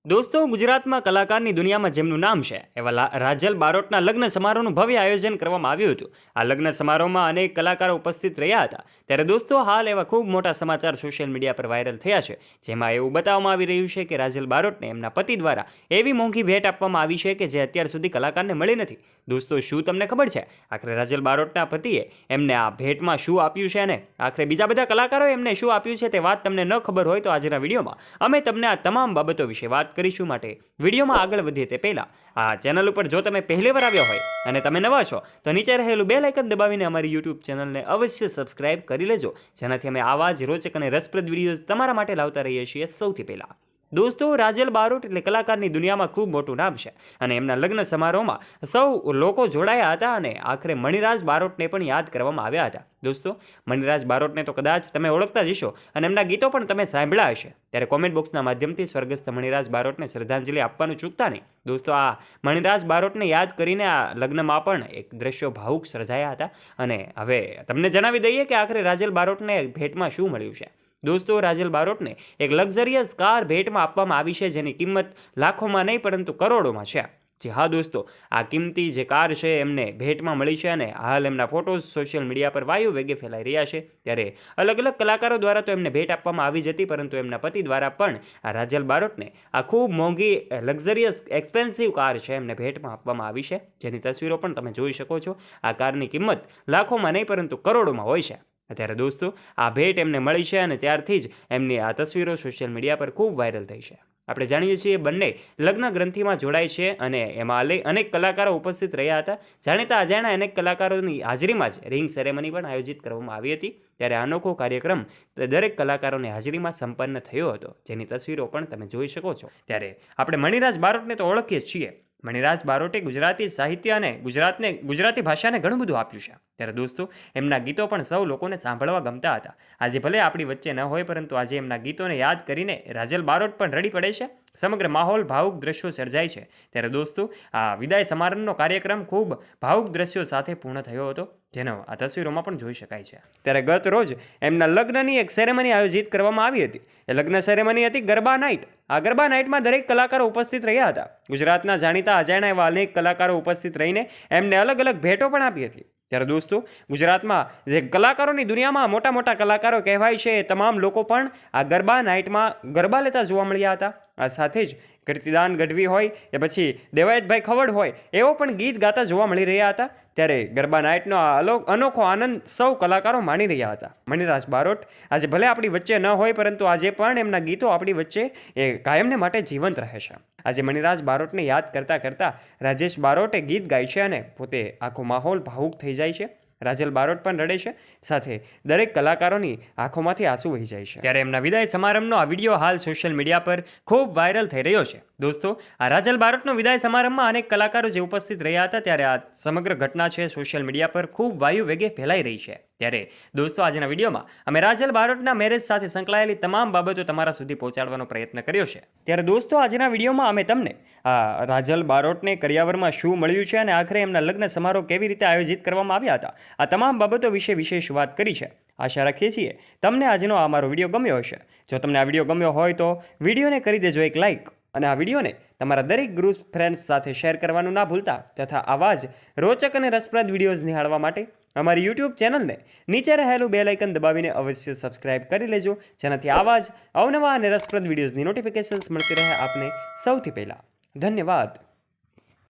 દોસ્તો, ગુજરાતમાં કલાકારની દુનિયામાં જેમનું નામ છે એવા રાજલ બારોટના લગ્ન સમારોહનું ભવ્ય આયોજન કરવામાં આવ્યું હતું. આ લગ્ન સમારોહમાં અનેક કલાકારો ઉપસ્થિત રહ્યા હતા. ત્યારે દોસ્તો, હાલ એવા ખૂબ મોટા સમાચાર સોશિયલ મીડિયા પર વાયરલ થયા છે, જેમાં એવું બતાવવામાં આવી રહ્યું છે કે રાજલ બારોટને એમના પતિ દ્વારા એવી મોંઘી ભેટ આપવામાં આવી છે કે જે અત્યાર સુધી કલાકારને મળી નથી. દોસ્તો, શું તમને ખબર છે આખરે રાજલ બારોટના પતિએ એમને આ ભેટમાં શું આપ્યું છે અને આખરે બીજા બધા કલાકારોએ એમને શું આપ્યું છે તે વાત તમને ન ખબર હોય તો આજના વિડીયોમાં અમે તમને આ તમામ બાબતો વિશે વાત કરીશું. માટે વિડીયોમાં આગળ વધીએ તે પહેલા આ ચેનલ ઉપર જો તમે પહેલીવાર આવ્યા હોય અને તમે નવા છો તો નીચે રહેલું બેલ આઇકન દબાવીને અમારી યુટ્યુબ ચેનલને અવશ્ય સબસ્ક્રાઇબ કરી લેજો, જેનાથી અમે આવા જ રોચક અને રસપ્રદ વિડીયોઝ તમારા માટે લાવતા રહીએ છીએ. સૌથી પહેલા દોસ્તો, રાજલ બારોટ એટલે કલાકારની દુનિયામાં ખૂબ મોટું નામ છે અને એમના લગ્ન સમારોહમાં સૌ લોકો જોડાયા હતા અને આખરે મણિરાજ બારોટને પણ યાદ કરવામાં આવ્યા હતા. દોસ્તો, મણિરાજ બારોટને તો કદાચ તમે ઓળખતા જ હશો અને એમના ગીતો પણ તમે સાંભળ્યા હશે. ત્યારે કોમેન્ટ બોક્સના માધ્યમથી સ્વર્ગસ્થ મણિરાજ બારોટને શ્રદ્ધાંજલિ આપવાનું ચૂકતા નહીં. દોસ્તો, આ મણિરાજ બારોટને યાદ કરીને આ લગ્નમાં પણ એક દ્રશ્યો ભાવુક સર્જાયા હતા અને હવે તમને જણાવી દઈએ કે આખરે રાજલ બારોટને ભેટમાં શું મળ્યું છે. દોસ્તો, રાજલ બારોટને એક લક્ઝરિયસ કાર ભેટમાં આપવામાં આવી છે, જેની કિંમત લાખોમાં નહીં પરંતુ કરોડોમાં છે. જી હા દોસ્તો, આ કિંમતી જે કાર છે એમને ભેટમાં મળી છે અને હાલ એમના ફોટોઝ સોશિયલ મીડિયા પર વાયુ વેગે ફેલાઈ રહ્યા છે. ત્યારે અલગ અલગ કલાકારો દ્વારા તો એમને ભેટ આપવામાં આવી જ હતી, પરંતુ એમના પતિ દ્વારા પણ આ રાજલ બારોટને આ ખૂબ મોંઘી લક્ઝરિયસ એક્સપેન્સિવ કાર છે એમને ભેટમાં આપવામાં આવી છે, જેની તસવીરો પણ તમે જોઈ શકો છો. આ કારની કિંમત લાખોમાં નહીં પરંતુ કરોડોમાં હોય છે. અત્યારે દોસ્તો, આ ભેટ એમને મળી છે અને ત્યારથી જ એમની આ તસવીરો સોશિયલ મીડિયા પર ખૂબ વાયરલ થઈ છે. આપણે જાણીએ છીએ બંને લગ્ન ગ્રંથિમાં જોડાય છે અને એમાં અનેક કલાકારો ઉપસ્થિત રહ્યા હતા. જાણીતા અજાણ્યા અનેક કલાકારોની હાજરીમાં જ રિંગ સેરેમની પણ આયોજિત કરવામાં આવી હતી. ત્યારે અનોખો કાર્યક્રમ દરેક કલાકારોની હાજરીમાં સંપન્ન થયો હતો, જેની તસવીરો પણ તમે જોઈ શકો છો. ત્યારે આપણે મણિરાજ બારોટને તો ઓળખીએ જ છીએ. મણિરાજ બારોટે ગુજરાતી સાહિત્ય અને ગુજરાતી ભાષાને ઘણું બધું આપ્યું છે. ત્યારે દોસ્તો, એમના ગીતો પણ સૌ લોકોને સાંભળવા ગમતા હતા. આજે ભલે આપણી વચ્ચે ન હોય પરંતુ આજે એમના ગીતોને યાદ કરીને રાજલ બારોટ પણ રડી પડે છે. સમગ્ર માહોલ ભાવુક દ્રશ્યો સર્જાય છે. ત્યારે દોસ્તો, આ વિદાય સમારંભનો કાર્યક્રમ ખૂબ ભાવુક દ્રશ્યો સાથે પૂર્ણ થયો હતો, જેનો આ તસવીરોમાં પણ જોઈ શકાય છે. ત્યારે ગત રોજ એમના લગ્નની એક સેરેમની આયોજિત કરવામાં આવી હતી. એ લગ્ન સેરેમની હતી ગરબા નાઇટ. આ ગરબા નાઇટમાં દરેક કલાકારો ઉપસ્થિત રહ્યા હતા. ગુજરાતના જાણીતા અજાણ્યા એવા અનેક કલાકારો ઉપસ્થિત રહીને એમને અલગ અલગ ભેટો પણ આપી હતી. ત્યારે દોસ્તો, ગુજરાતમાં જે કલાકારોની દુનિયામાં મોટા મોટા કલાકારો કહેવાય છે એ તમામ લોકો પણ આ ગરબા નાઇટમાં ગરબા લેતા જોવા મળ્યા હતા. આ સાથે જ કીર્તિદાન ગઢવી હોય કે પછી દેવાયતભાઈ ખવડ હોય, એવો પણ ગીત ગાતા જોવા મળી રહ્યા હતા. ત્યારે ગરબા નાઇટનો આ અનોખો આનંદ સૌ કલાકારો માણી રહ્યા હતા. મણિરાજ બારોટ આજે ભલે આપણી વચ્ચે ન હોય પરંતુ આજે પણ એમના ગીતો આપણી વચ્ચે એ કાયમને માટે જીવંત રહે છે. આજે મણિરાજ બારોટને યાદ કરતાં કરતાં રાજેશ બારોટે ગીત ગાય છે અને પોતે આખો માહોલ ભાવુક થઈ જાય છે. રાજલ બારોટ પણ રડે છે, સાથે દરેક કલાકારોની આંખોમાંથી આંસુ વહી જાય છે. ત્યારે એમના વિદાય સમારંભનો આ વિડીયો હાલ સોશિયલ મીડિયા પર ખૂબ વાયરલ થઈ રહ્યો છે. દોસ્તો, આ રાજલ બારોટનો વિદાય સમારંભમાં અનેક કલાકારો જે ઉપસ્થિત રહ્યા હતા, ત્યારે આ સમગ્ર ઘટના છે સોશિયલ મીડિયા પર ખૂબ વાયુ વેગે ફેલાઈ રહી છે. ત્યારે દોસ્તો, આજના વિડીયોમાં અમે રાજલ બારોટના મેરેજ સાથે સંકળાયેલી તમામ બાબતો તમારા સુધી પહોંચાડવાનો પ્રયત્ન કર્યો છે. ત્યારે દોસ્તો, આજના વિડીયોમાં અમે તમને આ રાજલ બારોટને કરિયાવરમાં શું મળ્યું છે અને આખરે એમના લગ્ન સમારોહ કેવી રીતે આયોજિત કરવામાં આવ્યા હતા, આ તમામ બાબતો વિશે વિશેષ વાત કરી છે. આશા રાખીએ છીએ તમને આજનો આ મારો વિડીયો ગમ્યો હશે. જો તમને આ વિડીયો ગમ્યો હોય તો વિડીયોને કરી દેજો એક લાઇક અને આ વિડીયોને તમારા દરેક ગ્રુપ ફ્રેન્ડ્સ સાથે શેર કરવાનું ના ભૂલતા. તથા આવા જ રોચક અને રસપ્રદ વિડીયોઝ નિહાળવા માટે અમારી યુટ્યુબ ચેનલને નીચે રહેલું બેલ આઇકન દબાવીને અવશ્ય સબસ્ક્રાઇબ કરી લેજો, જેનાથી આવા જ અવનવા અને રસપ્રદ વિડીયોઝની નોટિફિકેશન્સ મળતી રહે આપને સૌથી પહેલાં. ધન્યવાદ.